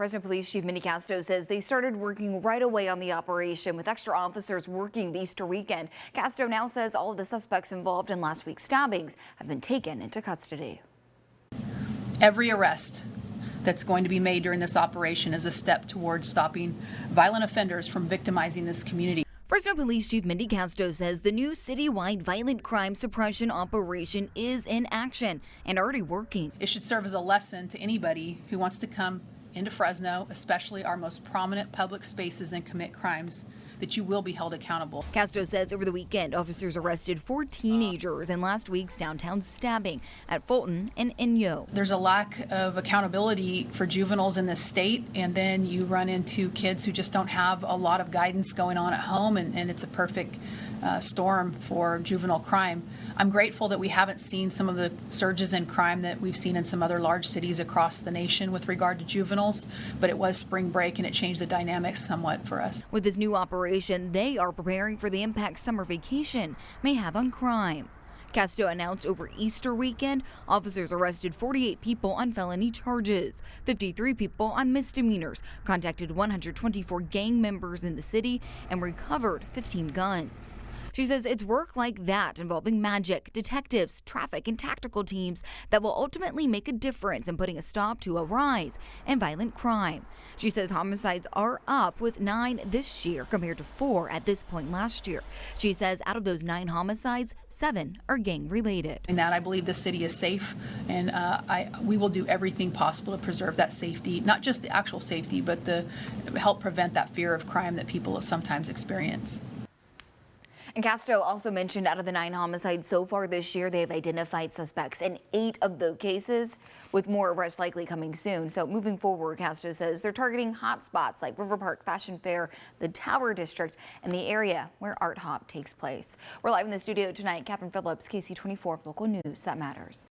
Fresno Police Chief Mindy Castro says they started working right away on the operation with extra officers working the Easter weekend. Castro now says all of the suspects involved in last week's stabbings have been taken into custody. Every arrest that's going to be made during this operation is a step towards stopping violent offenders from victimizing this community. Fresno Police Chief Mindy Castro says the new citywide violent crime suppression operation is in action and already working. It should serve as a lesson to anybody who wants to come into Fresno, especially our most prominent public spaces, and commit crimes, that you will be held accountable. Castro says over the weekend, officers arrested 4 teenagers in last week's downtown stabbing at Fulton and Inyo. There's a lack of accountability for juveniles in this state, and then you run into kids who just don't have a lot of guidance going on at home, and it's a perfect storm for juvenile crime. I'm grateful that we haven't seen some of the surges in crime that we've seen in some other large cities across the nation with regard to juveniles, but it was spring break and it changed the dynamics somewhat for us. With this new operation, they are preparing for the impact summer vacation may have on crime. Castro announced over Easter weekend, officers arrested 48 people on felony charges, 53 people on misdemeanors, contacted 124 gang members in the city, and recovered 15 guns. She says it's work like that involving magic, detectives, traffic, and tactical teams that will ultimately make a difference in putting a stop to a rise in violent crime. She says homicides are up with 9 this year compared to 4 at this point last year. She says out of those 9 homicides, 7 are gang related. In that, I believe the city is safe, and we will do everything possible to preserve that safety, not just the actual safety, but to help prevent that fear of crime that people sometimes experience. And Castro also mentioned out of the 9 homicides so far this year, they have identified suspects in 8 of the cases, with more arrests likely coming soon. So moving forward, Castro says they're targeting hot spots like River Park Fashion Fair, the Tower District, and the area where Art Hop takes place. We're live in the studio tonight. Catherine Phillips, KC24 Local News That Matters.